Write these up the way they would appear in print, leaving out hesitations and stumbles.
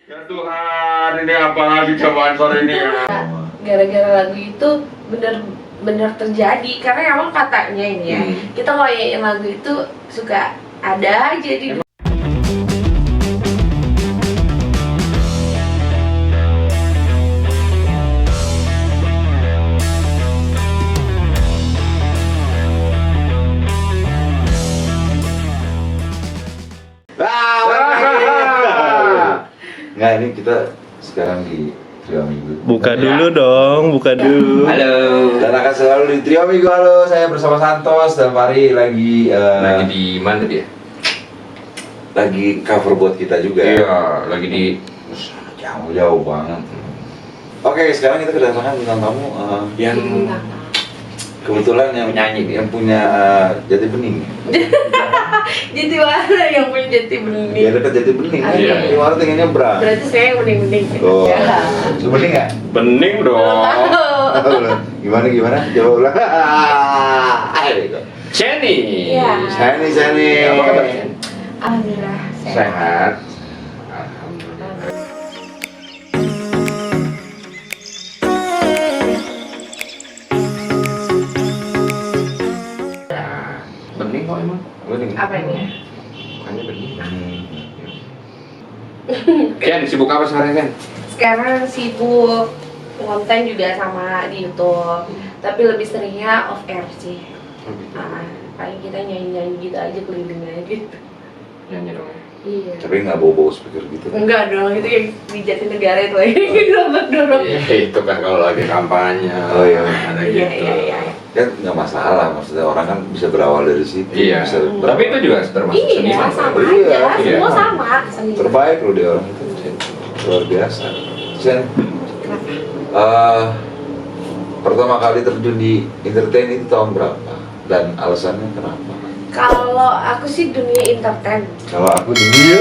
Ya Tuhan, ini apa lagi cobaan sore ini ya? Gara-gara lagu itu bener-bener terjadi karena emang katanya ini ya kita kalau nyanyiin lagu itu suka ada aja di Nggak, ini kita sekarang di Trio Amigo. Buka dulu dong, buka dulu. Halo. Dan akan selalu di Trio Amigo. Halo, saya bersama Santos dan Fari lagi di mana dia? lagi cover buat kita juga. Iya, lagi di Jauh banget. Oke, sekarang kita kedatangan bintang tamu yang kebetulan yang yang punya Jati Bening. Jati mana yang punya Jati Bening? Ya dekat Jati Bening. Iya. Di mana tinggalnya nyebrang. Berarti saya yang bening-bening. Oh, Ya. lu bening nggak? bening dong. Gimana? Coba ulang. Ayo. Jenny. Iya. Sani. Apa kabar, Chen? Alhamdulillah Sehat. Bening kok emang? Bening. Apa ini? Bukannya bening. Ken, sibuk apa sekarang Ken? Sekarang sibuk konten juga sama di YouTube, tapi lebih seringnya off air sih. Paling kita nyanyi-nyanyi gitu aja, keliling aja gitu. Nyanyi dong. Iya. Tapi nggak bawa speaker gitu. Enggak dong, itu yang di Jatinegara itu lagi dorong. Itu kan kalau lagi kampanye. Oh, iya. Ada Iya, gitu. iya. Kan nggak masalah, maksudnya orang kan bisa berawal dari situ. Iya. Bisa Tapi itu juga termasuk seni. Iya, sama Iya, aja, iya. semua sama. Seni. terbaik loh dia orang itu. Luar biasa. Sen, pertama kali terjun di entertain itu tahun berapa? Dan alasannya kenapa? Kalau aku sih dunia entertain. Kalau aku dunia,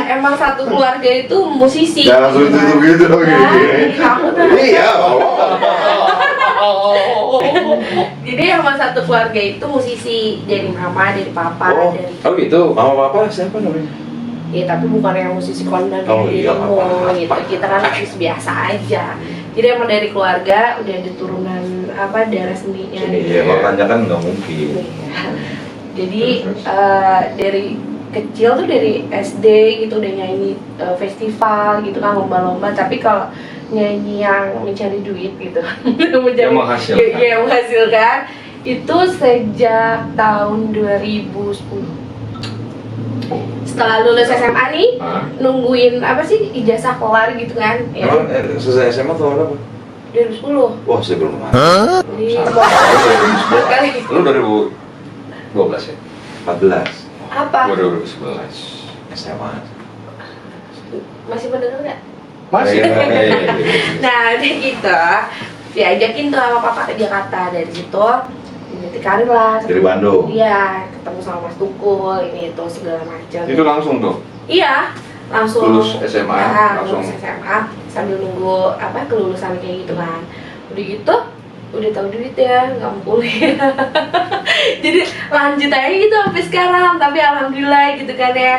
Emang satu keluarga itu musisi. jangan langsung tutup gitu dong. Aku kan. Iya, Jadi emang satu keluarga itu musisi, dari mama, dari papa, Oh. dari Oh gitu. mama papa siapa namanya? ya tapi bukan yang musisi kondang Oh, dari iya, ilmu apa-apa. gitu. Kita kan musisi biasa aja. Jadi emang dari keluarga udah ada turunan darah seninya. Iya, makanya kan nggak mungkin. Iya. Jadi dari kecil tuh dari SD gitu udah nyanyi festival gitu kan, lomba-lomba. Tapi kalau nyanyi yang mencari duit gitu, Yang menghasilkan. yang menghasilkan itu sejak tahun 2010. Setelah lulus SMA nih, Hah? nungguin apa sih ijazah kelar gitu kan? Ya. Emang selesai SMA tahun berapa? 2010. Wah, saya belum masuk. Jadi mau kali Lu 2012 ya? 14 apa? 2011. SMA. Masih mendengar nggak? Masih. Nah, udah gitu, diajakin tuh sama papa ke Jakarta. Dari situ meniti karir lah. Dari Bandung. Iya, ketemu sama Mas Tukul, ini itu segala macam. Itu langsung tuh. Iya, langsung Lulus SMA, langsung. lulus SMA sambil nunggu kelulusan kayak gitu kan. Udah gitu, udah tahu duit ya, nggak mau kuliah. Jadi lanjut aja gitu sampai sekarang. Tapi alhamdulillah gitu kan ya.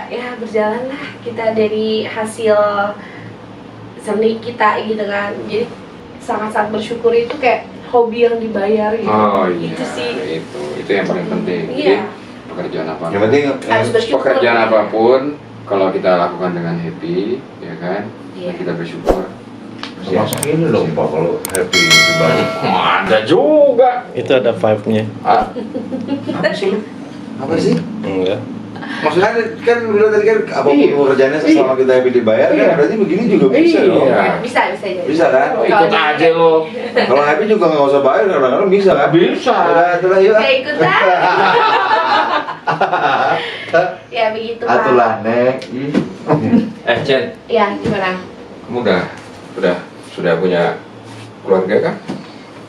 Ya berjalan lah kita dari hasil seni kita gitu kan. Jadi sangat-sangat bersyukur, itu kayak hobi yang dibayar gitu. Oh iya. Itu sih. Itu yang paling penting. Jadi Iya. pekerjaan apa? Yang penting Harus bersyukur. Pekerjaan apapun kalau kita lakukan dengan happy, ya kan? Iya. Dan kita bersyukur. termasuk ini loh Pak, kalau happy di Bali. Ada juga. Itu ada vibe-nya. Apa sih lu? Apa sih? Enggak. Maksudnya kan bilang tadi kan apapun Iya. pekerjaannya selama kita happy dibayar Iya. kan berarti begini juga bisa Iya. dong. Bisa jadi. Bisa kan? Oh, ikut aja lo. Kalau happy juga nggak usah bayar, kadang-kadang bisa kan? Bisa. Udah, itulah yuk. Kayak ikutan. Ya begitu Pak. Atulah nek. Chen, Ya gimana? kamu sudah punya keluarga kan?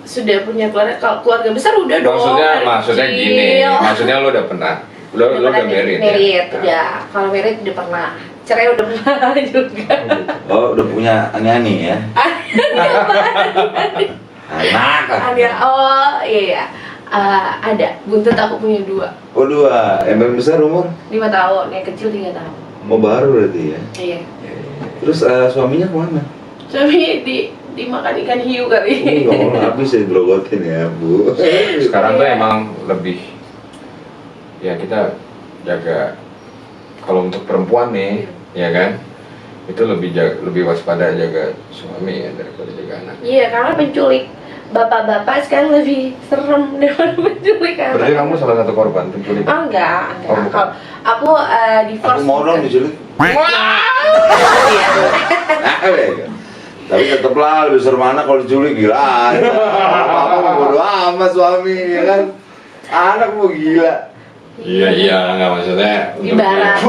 Sudah punya keluarga. Kalau keluarga besar udah dong. Maksudnya dari gini, kecil. maksudnya lo udah pernah, lo udah married ya? Married udah. Kalau married udah pernah. Cerai udah pernah juga. Oh, udah punya ani-ani ya? Anak kan? Oh iya. Ada, buntut aku punya 2. Oh 2, yang paling besar umur? 5 tahun, yang kecil 3 tahun. Oh baru berarti ya? Iya. Terus suaminya kemana? Suami dimakan ikan hiu kali. Nggak mau habis ya digrogotin ya Bu. Sekarang tuh Iya. emang lebih, ya kita jaga, kalau untuk perempuan nih, ya kan, itu lebih waspada jaga suami ya daripada jaga anak. Iya, karena penculik bapak-bapak sekarang lebih serem daripada penculik anak. Berarti kamu salah satu korban penculik. Oh enggak. Oh, bukan. Kalau aku divorce. Aku mau dong diculik. Tapi tetaplah lebih serem mana kalau diculik, gila. Apa mau bodo amat suami ya kan. Anak mau gila. Iya, nggak maksudnya. Ibarat.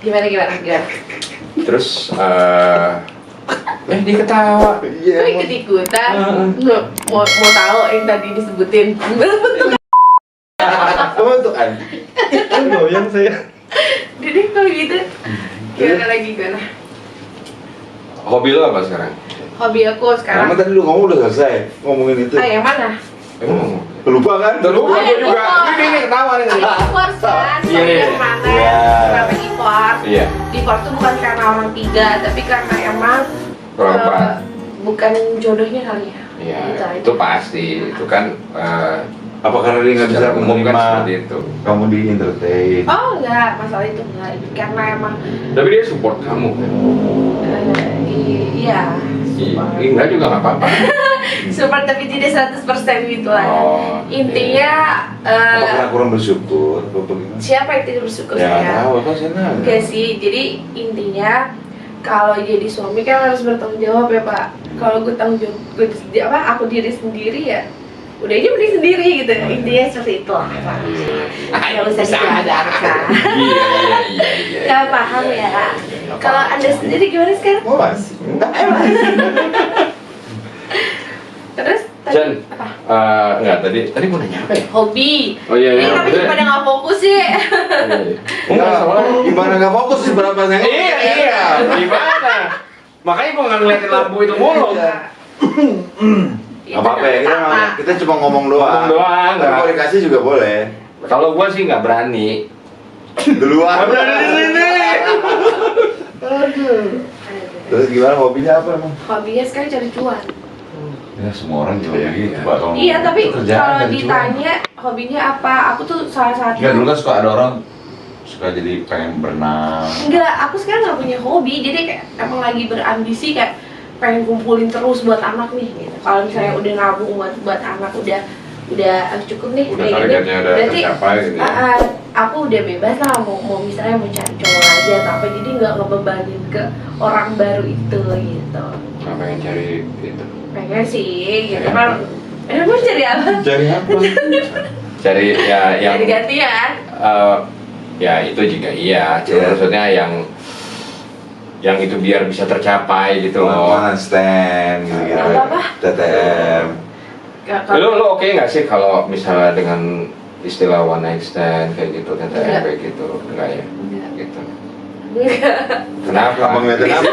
Gimana? Terus, dia ketawa. Iya. Kok ikut-ikutan? Mau tahu yang tadi disebutin? Kamu tuh kan. Goyang saya. Jadi kalau gitu, gimana? Hobi lo apa sekarang? Hobi aku sekarang. Karena tadi lu ngomong udah selesai ngomongin itu. Yang mana? Emang? Lupa kan? Lupa Oh, iya, juga. lupa. Ini ketawa nih. Divorce kan? Iya, iya. Yang mana? Iya. Kenapa divorce? Iya. Divorce tuh bukan karena orang 3, tapi karena emang Kurang tepat. bukan jodohnya kali ya. Iya, Gitu aja. itu pasti. Itu kan Apa karena dia nggak bisa secara umum kan menerima seperti itu. kamu di entertain? Oh enggak, masalah itu enggak. Karena emang Tapi dia support kamu kan? iya. Enggak juga nggak apa-apa. Support tapi tidak 100% gitu lah. Oh, Intinya Apa karena kurang bersyukur? Apa bagaimana? siapa yang tidak bersyukur Ya saya? tahu kan saya nanya. Enggak sih, jadi intinya kalau jadi suami kan harus bertanggung jawab ya Pak. Kalau gue tanggung jawab, aku diri sendiri ya udah aja mending sendiri gitu. Intinya seperti itu lah Pak. Nggak usah dijaga-jaga. Iya. Nggak paham ya. Kalau Anda sendiri gimana sekarang? Oh masih. Terus Jan, apa? enggak tadi mau nanya apa ya? Hobi. Oh iya. Ini tapi pada nggak fokus sih. Gimana nggak fokus sih berapa saya? Iya. Gimana? Makanya gua nggak ngeliatin lampu itu mulu. Apa apa ya kita cuma ngomong doang. Ngomong doang, Tapi nggak. mau dikasih juga boleh. Kalau gua sih nggak berani. Duluan. Nggak berani di sini. Terus gimana hobinya apa emang? Hobinya sekarang cari cuan. Ya semua orang juga Iya, gitu iya. Pak. Iya, tapi Kerjaan kalau dari ditanya hobinya apa, aku tuh salah satu. Enggak, dulu kan suka ada orang suka jadi pengen berenang. Enggak, aku sekarang nggak punya hobi, jadi kayak emang lagi berambisi kayak pengen kumpulin terus buat anak nih. Gitu. Kalau misalnya udah nabung buat anak udah cukup nih Udah kayak gini, targetnya udah berarti tercapai gitu ya. aku udah bebas lah mau misalnya mau cari cowok aja atau apa, jadi nggak ngebebanin ke orang baru itu gitu. Nggak pengen cari itu. Pengen sih, gitu Cari kan. apa? Mau cari apa? Cari apa? Cari ya yang Cari gantian. ya itu juga iya. Cuma maksudnya yang itu biar bisa tercapai gitu loh. One stand gitu. Apa-apa? TTM. Lu oke nggak sih kalau misalnya dengan istilah one night stand kayak gitu, TTM Enggak. kayak gitu, enggak ya? Enggak. Gitu. Enggak. Kenapa? Abang ngeliatin apa?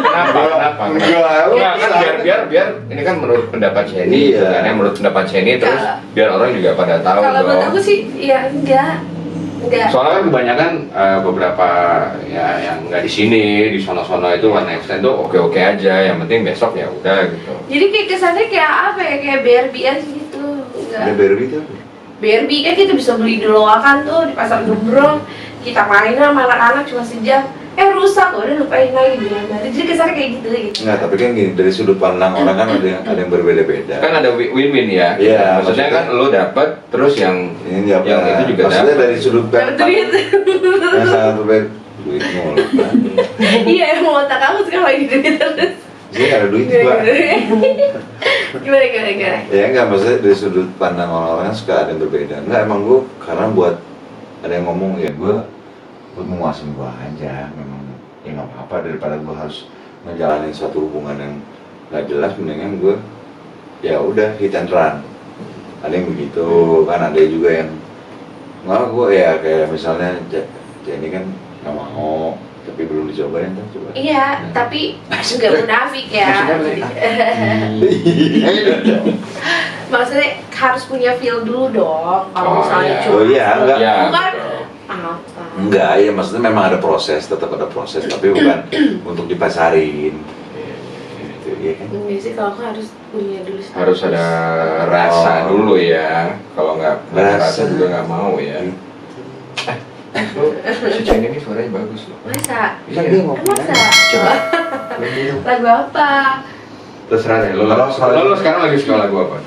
Kenapa? Enggak kan biar ini kan menurut pendapat Jenny, Iya. kan ya, menurut pendapat Jenny terus biar orang juga pada tahu Kalau buat dong. aku sih, ya enggak. Soalnya kan kebanyakan beberapa ya yang nggak di sini, di sono-sono itu one night stand tuh oke-oke aja, yang penting besok ya udah gitu. Jadi kayak kesannya kayak apa ya, kayak BRB aja gitu. Ada Enggak. BRB itu? BRB kan kita bisa beli di loakan tuh di pasar Gembrong. Kita main sama anak-anak cuma sejam. Rusak, udah lupain lagi bilang balik. Jadi kesannya kayak gitu. Enggak, tapi kan gini, dari sudut pandang orang kan ada yang berbeda-beda. Kan ada win-win ya. Iya, maksudnya kan lo dapet terus yang Ini apa? yang itu juga maksudnya dapet. dari sudut Dapat duit. yang sangat berbeda. Duit mulu kan? Iya, emang otak kamu sekarang lagi duit terus. Jadi nggak ada duit juga. Gimana? Ya enggak, maksudnya dari sudut pandang orang-orang kan suka ada yang berbeda. Enggak, emang gue karena buat ada yang ngomong ya gue buat memuasin gue aja. Memang ya nggak apa-apa daripada gue harus ngejalanin suatu hubungan yang nggak jelas, mendingan gue ya udah hit and run. Ada yang begitu kan, ada juga yang nggak, gue ya kayak misalnya ini kan nggak mau Tapi belum dicobain tuh, coba. Iya, tapi nggak munafik ya. Maksudnya, Maksudnya harus punya feel dulu dong. Kalau Oh, misalnya iya. cuma Oh iya, enggak. Ya, bukan betul. apa. Enggak, ya maksudnya memang ada proses, tetap ada proses, tapi bukan untuk dipasarin. Gitu, ya kan? Ini sih kalau aku harus punya dulu. Harus ada rasa Oh. dulu ya. Kalau nggak ada rasa Rasa. juga nggak mau ya. Lo si Chen ini suaranya bagus loh. Masa? Iya. Masa? Coba. Lagu apa? Terserah deh. Lo sekarang lagi suka lagu apa?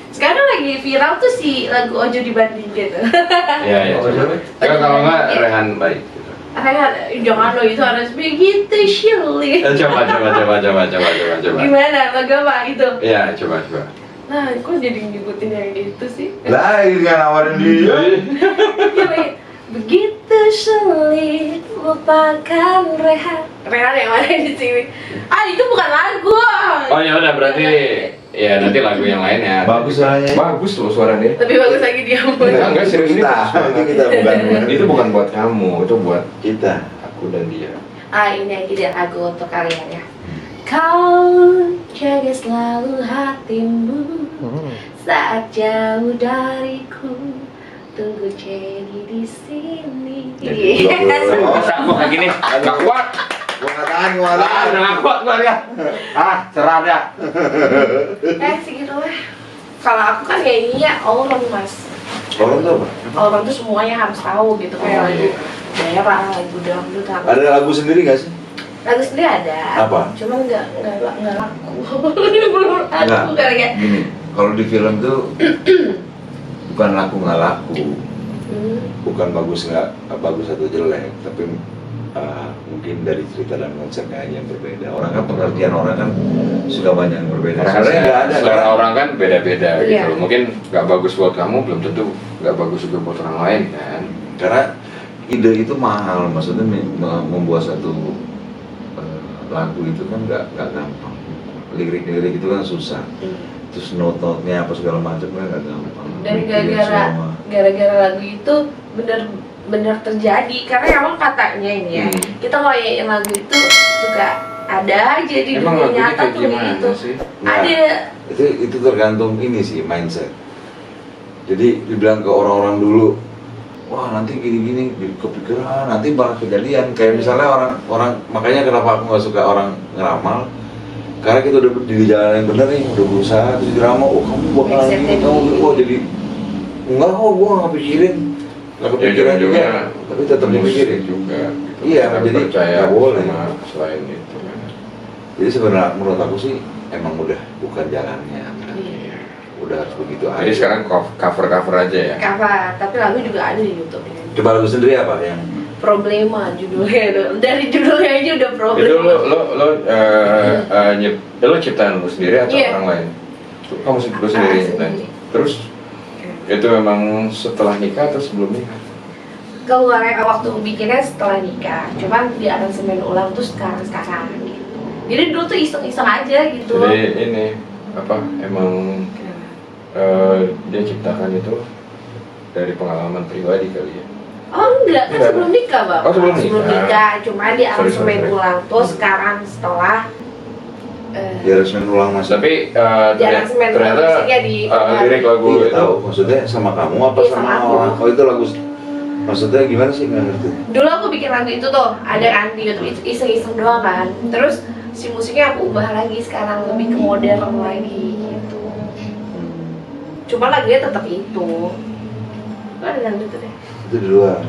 Sekarang lagi viral tuh si lagu Ojo Dibandingin. Iya iya. Coba. Kalau nggak Rehan baik. Kayak jangan lo itu harus begitu Shirley. Coba. Gimana? Lagu apa itu? Iya coba. Nah, kok jadi nyebutin yang itu sih? Lah, ini kan nawarin dia. Gimana? Begitu sulit lupakan Rehan. Rehan yang mana di sini? Itu bukan lagu. Oh ya udah berarti ya nanti lagu yang lain ya. Bagus suaranya. Bagus loh suara dia. Lebih bagus lagi dia. Enggak serius ini. Kita, bagus itu banget. kita bukan. Itu bukan buat kamu, itu buat Kita. aku dan dia. Ini lagi dia lagu untuk kalian ya. Kau jaga selalu hatimu saat jauh dariku. Tunggu Jenny di sini. Masa gua kayak gini, nggak kuat. Gua nggak tahan, Udah nggak kuat gua ya. Cerah dah. Segitu lah. Kalau aku kan kayaknya orang mas. Orang tuh apa? Orang tuh semuanya harus tahu gitu kayak Oh, lagu iya. daerah, lagu dangdut, harus. Ada lagu sendiri nggak sih? Lagu sendiri ada. Apa? Cuma nggak laku. Belum laku kali ya. Gini, kalau di film tuh bukan laku nggak laku, bukan bagus atau jelek, tapi mungkin dari cerita dan konsepnya aja yang berbeda. Orang kan pengertian orang kan suka banyak yang berbeda. Sebenarnya nggak ada. Selera Kan? orang kan beda-beda Iya. gitu. Mungkin nggak bagus buat kamu, belum tentu nggak bagus juga buat orang lain kan. Karena ide itu mahal, maksudnya membuat satu lagu itu kan nggak gampang. Lirik-lirik itu kan susah. Terus note-note-nya apa segala macam kan nggak gampang. Dan Mikirin semua. gara-gara lagu itu bener terjadi karena emang katanya ini ya kita nyanyiin lagu itu suka ada aja di Emang dunia lagunya nyata kayak tuh gimana gitu. sih? Nah, Ada. itu tergantung ini sih mindset. Jadi dibilang ke orang-orang dulu, wah nanti gini-gini kepikiran, nanti bakal kejadian. Kayak misalnya orang makanya kenapa aku nggak suka orang ngeramal, karena kita udah di jalan yang bener nih, udah berusaha terus diramal, oh kamu bakal Mindsetnya gini, kamu di- oh jadi enggak kok gua nggak pikirin, nggak Ya kepikiran juga, ujung-ujungnya tapi tetap dipikirin. juga. Gitu. Iya, Kita jadi percaya nggak boleh. sama selain itu kan. Jadi sebenarnya menurut aku sih emang udah bukan jalannya, Iya. udah harus begitu aja. Jadi sekarang cover aja ya. Cover, tapi lagu juga ada di YouTube ya. Coba lagu sendiri apa yang Problema judulnya itu. Dari judulnya aja udah problema. Itu lo ciptaan lo sendiri atau Iya. orang lain? Kamu lo sendiri ciptain. sendiri. Terus itu memang setelah nikah atau sebelum nikah? Keluarnya waktu bikinnya setelah nikah, cuman di aransemen ulang tuh sekarang gitu. Jadi dulu tuh iseng-iseng aja gitu. Jadi ini apa emang dia ciptakan itu dari pengalaman pribadi kali ya? Oh enggak, kan Enggak. sebelum nikah bang. Oh, sebelum nikah. Cuma di aransemen Sorry. ulang tuh sekarang setelah di resmen ulang mas? Tapi di aransemen ulang ternyata musiknya di lirik lagu Iya itu tahu, maksudnya sama kamu apa Iya, sama sama aku. orang? Oh itu lagu, maksudnya gimana sih nggak ngerti? Dulu aku bikin lagu itu tuh ada kan di YouTube iseng-iseng doang kan. Terus si musiknya aku ubah lagi sekarang lebih ke modern lagi gitu. Cuma lagunya tetap itu. Ada dangdut tuh deh. Itu di luar.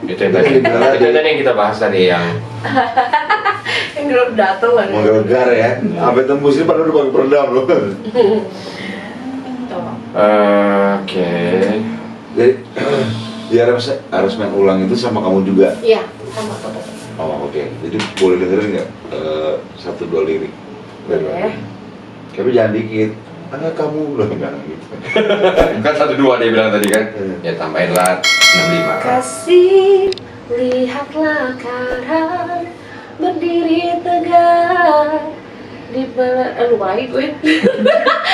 itu yang tadi yang kita bahas tadi yang Yang dulu dateng kan. Menggelegar ya, sampai tembus ini padahal udah pakai peredam loh. Tuh. oke. Jadi di aransemen ulang itu sama kamu juga? Iya, sama aku tetap. Oh oke, jadi boleh dengerin nggak satu dua lirik? Boleh. Tapi jangan dikit. Kamu loh enggak gitu. Kan 1-2 dia bilang tadi kan? Iya. Ya tambahin lah 65. Kasih, lihatlah karang berdiri tegak di balik. Lupa lagi gue.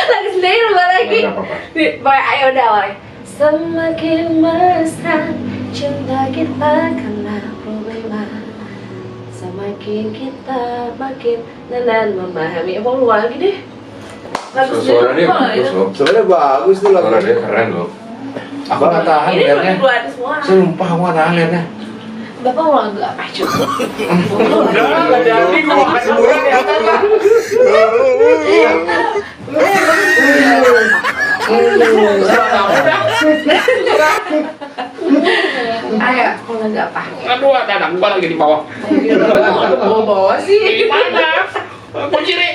Lagi sendiri lupa lagi. Nggak apa-apa. Pokoknya ayo udah awalnya. Semakin mesra cinta kita karena problema. Makin kita makin nenan memahami. Emang lu lagi deh. Suara dia bagus loh. Sebenarnya bagus tuh Suara lagu. dia keren loh. Aku nggak tahan Ini liatnya. belum keluar semua. Sumpah aku nggak tahan liatnya. Bapak mau lagu apa coba? Nggak jadi gua makan sebulan ya. Ayo, mau lagu apa? Aduh, ada anak gua lagi di bawah. Ayo, bawa sih. Mana? Kunci nih.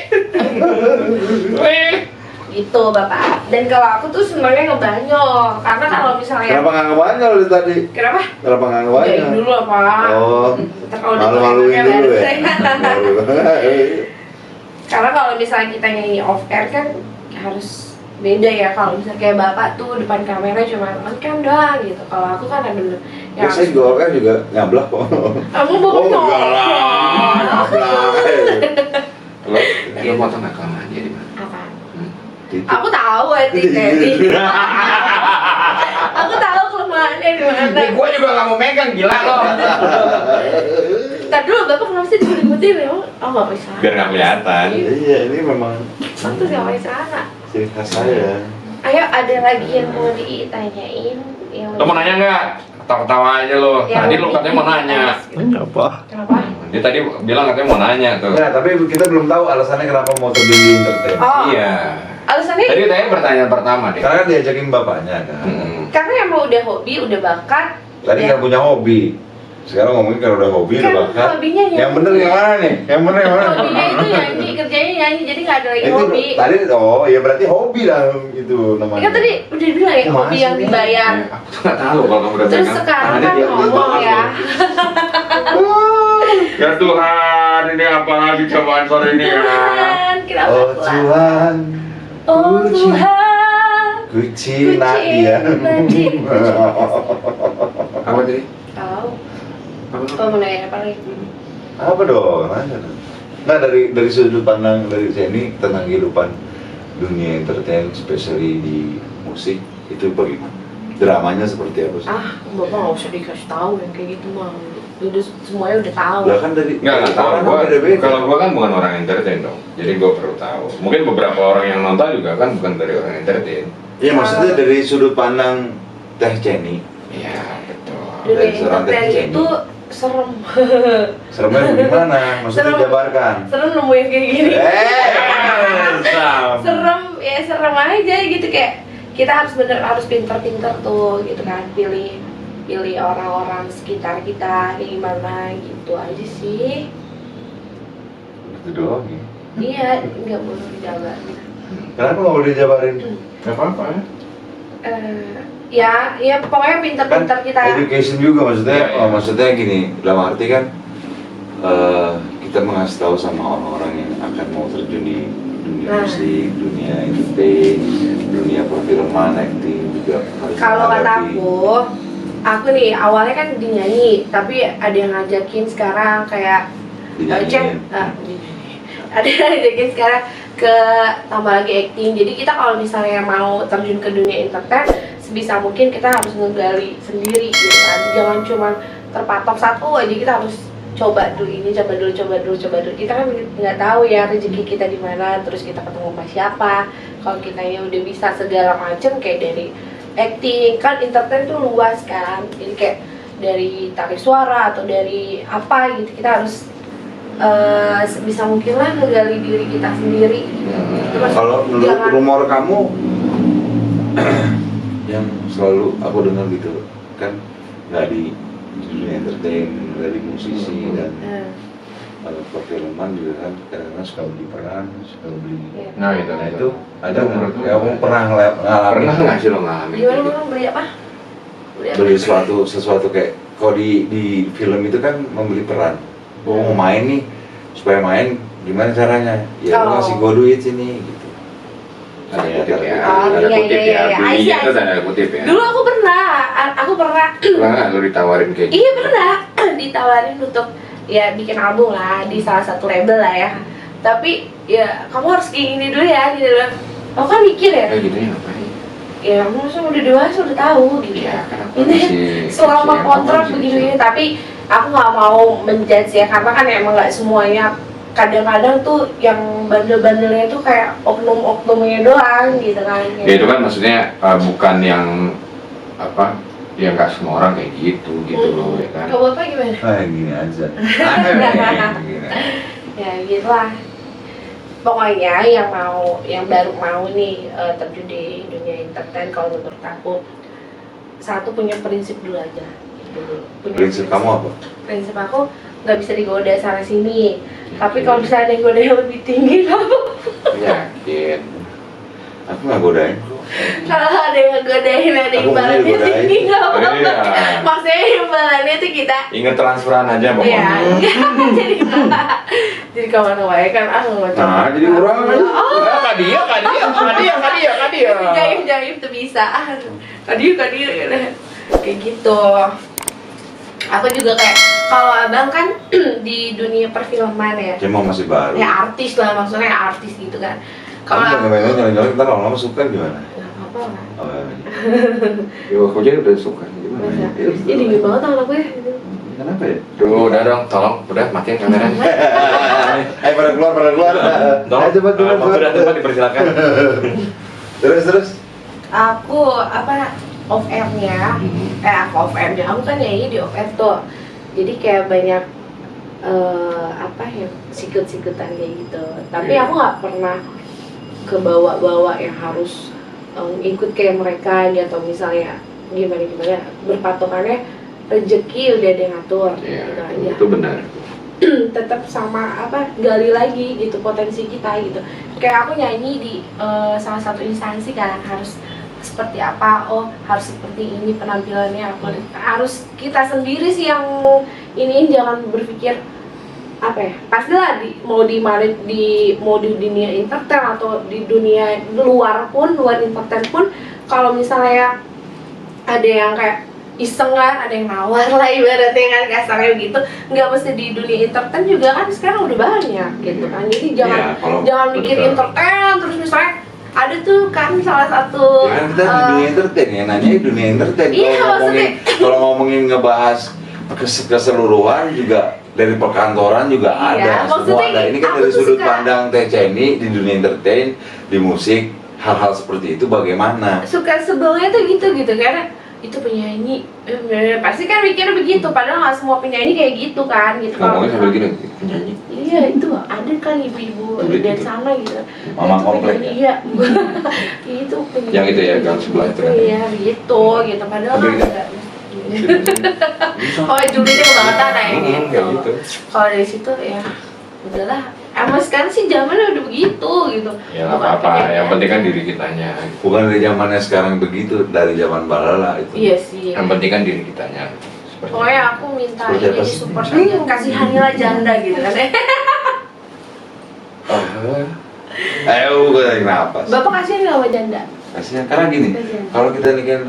Gitu bapak. Dan kalau aku tuh sebenarnya ngebanyol, karena kalau misalnya Kenapa nggak ngebanyol dari tadi? kenapa? Kenapa nggak Jain ngebanyol? dulu apa? Oh, Ntar kalau udah malu-maluin pakai dulu baru ya. saya. Karena kalau misalnya kita nyanyi off air kan harus beda ya. Kalau misalnya kayak bapak tuh depan kamera cuma rekam doang gitu. Kalau aku kan ada bener Ya, saya juga kan juga nyablak kok. Kamu bapak Oh, enggak lah, nyablak. Lo mau tau nggak kelemahannya di mana? apa? Titik. Aku tahu etik. Aku tahu kelemahannya di mana. Gua juga nggak mau megang, gila lo. Ntar dulu bapak kenapa sih diselimutin ya? Oh nggak bisa. Biar nggak kelihatan. Iya, ini memang Waktu nggak pakai celana. ciri khas saya. Ayo ada lagi yang mau ditanyain? Yang Lo mau nanya nggak? Ketawa-ketawa aja lo. yang Tadi lo lebih katanya mau nanya. Nanya apa? Kenapa? Dia tadi bilang katanya mau nanya tuh. Nah, tapi kita belum tahu alasannya kenapa mau terjun di entertain. Oh, Iya. alasannya Tadi tanya pertanyaan pertama deh. Karena kan diajakin bapaknya kan. karena emang udah hobi, udah bakat. Tadi ya. nggak punya hobi. Sekarang ngomongin kalau udah hobi, Kan udah bakat. hobinya nyanyi. Yang bener yang mana nih? Yang bener yang mana? Hobinya itu nyanyi, kerjanya nyanyi, jadi nggak ada lagi Itu hobi. tadi oh ya berarti hobi lah gitu namanya. Kan tadi udah bilang ya, Oh, hobi masih yang nih. dibayar. Aku tuh nggak tahu kalau kamu udah Terus megang. sekarang Tangannya kan dia ngomong banget ya. loh. Ya Tuhan, ini apa lagi cobaan sore ini ya? Tuhan, kenapa Oh Tuhan? Tuhan, Oh Tuhan, ku cinta dia. Apa tadi? tahu. Apa? Kau mau nanya apa lagi? Apa dong? Nanya dong. Nah dari sudut pandang dari Jenny tentang kehidupan dunia entertain, especially di musik itu bagaimana? Dramanya seperti apa sih? Ah, bapak nggak usah dikasih tahu yang kayak gitu mah. Udah semuanya udah tahu. Lah kan dari Nggak tahu. orang Gua, beda-beda. kalau gua kan bukan orang entertain dong. Jadi gua perlu tahu. Mungkin beberapa orang yang nonton juga kan bukan dari orang entertain. Iya maksudnya dari sudut pandang Teh Jenny. Iya betul. Dunia dari seorang entertain Teh itu serem. Seremnya bagaimana? Maksudnya Serem. dijabarkan. Serem nemuin kayak gini. Sam. Serem ya serem aja gitu kayak kita harus harus pinter-pinter tuh gitu kan pilih orang-orang sekitar kita kayak gimana gitu aja sih. Itu doang ya. Iya nggak boleh dijabarin. Kenapa nggak boleh dijabarin? Nggak apa-apa ya. Ya pokoknya pinter-pinter kita. Education juga maksudnya. Iya, iya. Oh, maksudnya gini, dalam arti kan kita mengasih tahu sama orang-orang yang akan mau terjun di dunia Nah. musik, dunia entertain, dunia perfilman, acting juga harus Kalau kata menghadapi. aku nih awalnya kan dinyanyi, tapi ada yang ngajakin sekarang kayak Dinyanyiin. ada yang ngajakin sekarang ke tambah lagi acting. Jadi kita kalau misalnya mau terjun ke dunia entertain, sebisa mungkin kita harus ngegali sendiri gitu kan. Jangan cuma terpatok satu aja, kita harus coba dulu ini, coba dulu. Kita kan nggak tahu ya rezeki kita di mana, terus kita ketemu sama siapa. Kalau kita ya udah bisa segala macem kayak dari acting, kan entertain tuh luas kan. Jadi kayak dari tarik suara atau dari apa gitu, kita harus bisa mungkin lah ngegali diri kita sendiri. Terus Kalau menurut jangan- rumor kamu yang selalu aku dengar gitu kan nggak di dunia entertain, nggak di musisi dan perfilman juga kan kadang-kadang suka beli peran, suka beli. Iya. Nah itu. Nah itu ada menurut ya kamu pernah ngalamin Pernah nggak sih lo ngalamin? Gimana kayak gitu? bang beli apa? beli sesuatu kayak kalau di film itu kan membeli peran. Gua mau main nih, supaya main gimana caranya? Ya lu Oh. ngasih gua duit sini gitu. Ada kutip ya, Oh, ada iya, kutip iya, ya, iya. belinya I itu see. ada kutip ya. Dulu aku pernah Pernah nggak lo ditawarin kayak gitu? iya pernah ditawarin untuk ya bikin album lah di salah satu label lah ya. Tapi ya kamu harus kayak gini dulu ya, gitu dulu. Aku kan mikir ya, Kayak gitu ya ngapain? ya kamu udah dewasa udah tahu gitu. Iya, kan aku Ini masih selama kecil, kontrak aku masih begini kecil. ini, tapi aku nggak mau menjudge ya, karena kan emang nggak semuanya. Kadang-kadang tuh yang bandel-bandelnya tuh kayak oknum-oknumnya doang gitu kan. Ya itu kan maksudnya bukan yang apa, ya nggak semua orang kayak gitu loh ya kan. Kalau bapak gimana? Gini aja. Gini. Ya gitu lah. Pokoknya yang baru mau nih terjun di dunia entertain, kalau menurut aku satu, punya prinsip dulu aja gitu. Punya Prinsip kamu apa? Prinsip aku nggak bisa digoda sana sini, tapi kalau misalnya ada yang goda yang lebih tinggi kamu Yakin. Aku nggak godain kok. kalau ada yang ngegodain, ada Aku imbalannya maunya digodain. tinggi nggak apa-apa. Iya. Maksudnya imbalannya tuh kita Ingat transferan aja ya pokoknya. jadi kawan wae kan nggak coba. Nah, jadi kurang aja. Kak dia. Jaim tuh bisa. Kadir kayak gitu. Aku juga kayak, kalau abang kan di dunia perfilman ya, Cuma masih baru. ya artis lah, maksudnya artis gitu kan. Kamu Kalau jangan nyolong-nyolong, ntar lama-lama suka gimana? nggak apa-apa lah. Oh, iya. Ya aku aja udah suka gimana. Masa? Iya, Ini dingin banget tangan aku ya. Kenapa ya? Duh, udah dong, tolong, udah matiin kameranya. Ayo pada keluar. Tolong, Ayo cepat keluar. udah cepat dipersilakan. Terus. Aku off airnya, aku off airnya, aku kan nyanyi di off air tuh. Jadi kayak banyak yang sikut-sikutan kayak gitu. Tapi Iya. aku nggak pernah kebawa-bawa yang harus ikut kayak mereka gitu, atau misalnya gimana berpatokannya rezeki udah ada yang ngatur Iya, gitu aja. itu benar. Tetap sama gali lagi gitu potensi kita gitu. Kayak aku nyanyi di salah satu instansi kan, harus seperti apa, harus seperti ini penampilannya, apa harus kita sendiri sih yang ini, jangan berpikir pastilah mau di dunia entertain atau di dunia luar entertain pun, kalau misalnya ada yang kayak iseng kan, ada yang nawar lah ibaratnya kan, kasarnya gitu. Nggak mesti di dunia entertain juga kan, sekarang udah banyak gitu kan. Jadi jangan mikir betul. entertain terus misalnya ada tuh kan salah satu Ya kan kita di dunia entertain ya, nanya dunia entertain. Iya, Kalau ngomongin ngebahas keseluruhan juga, dari perkantoran juga Iya, ada, semua maksudnya ada. Ini kan aku dari tuh sudut suka- pandang TCNI di dunia entertain, di musik, hal-hal seperti itu bagaimana? suka sebelnya tuh gitu karena itu penyanyi pasti kan mikirnya begitu, padahal nggak semua penyanyi kayak gitu kan gitu. Ngomongnya sambil gini, penyanyi. Iya, itu ada kan ibu-ibu Sambil dari gitu. sana gitu. Mama Itu komplek penyanyi, ya? Iya. Itu penyanyi. Yang itu ya, gang sebelah itu kan. Iya, gitu padahal Sambil gitu. enggak. Oh, julidnya kebangetan kayak gitu. Kayak gitu. Kalau dari situ ya udahlah. Emang sekarang sih zamannya udah begitu gitu. Ya nggak Bukan apa-apa, penyanyi yang penting kan aja. diri kitanya. Bukan dari zamannya sekarang begitu, dari zaman balala itu. Iya sih. Yang penting kan diri kitanya. Seperti Pokoknya aku minta Seperti apa ini sih? support aja, kasihanilah janda gitu kan. Ayo, gue lagi napas. Bapak kasihan nggak sama janda? Kasihan, karena gini, Kasihan. kalau kita nikahin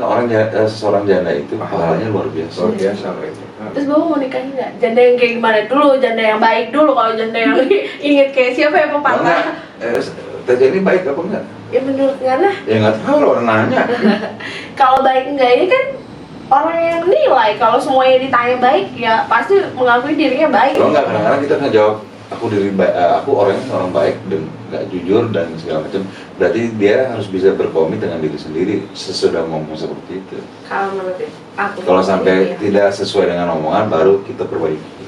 seseorang janda itu pahalanya luar biasa. luar biasa loh itu. Terus bapak mau nikahin nggak? Janda yang kayak gimana dulu? Janda yang baik dulu. Kalau janda yang inget kayak siapa ya pepatah? Tanya ini baik apa enggak? Ya menurut Ngana, Ya nggak tahu, orang nanya. kalau baik enggak ini kan orang yang nilai. Kalau semuanya ditanya baik, ya pasti mengakui dirinya baik. Kalau enggak, kadang-kadang kita ngejawab aku orangnya orang baik dan nggak jujur dan segala macam. Berarti dia harus bisa berkomit dengan diri sendiri sesudah ngomong seperti itu. Kalau menurut aku. Kalau sampai ya. tidak sesuai dengan omongan, baru kita perbaiki.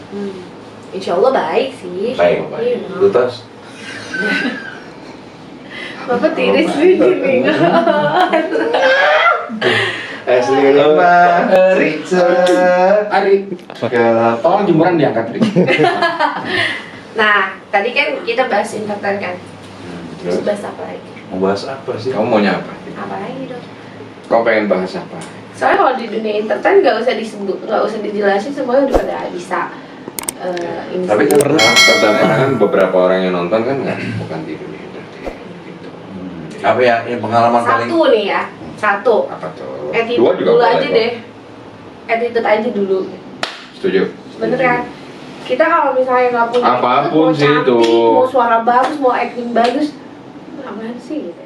Insya Allah baik sih. Baik. Iya. Itu tas. Bapak tiris nih gini. Asli lima, Richard, Ari, tolong jemuran diangkat, Ri. Nah, tadi kan kita bahas entertain kan. Terus bahas apa lagi? Mau bahas apa sih? Kamu maunya apa? Apa lagi dong? Kau pengen bahas apa? Soalnya kalau di dunia entertain nggak usah disebut, nggak usah dijelasin, semuanya udah pada bisa. Ini Tapi sih. Pertanyaan kan beberapa orang yang nonton kan nggak, bukan di dunia entertain gitu. Apa ya? Yang pengalaman paling Satu nih ya, satu. Apa tuh? Attitude Dua juga dulu boleh aja kok. deh. Attitude aja dulu. Setuju. Bener kan? Kita kalau misalnya nggak punya Apapun attitude, mau sih cantik, itu. mau suara bagus, mau acting bagus, apaan sih gitu.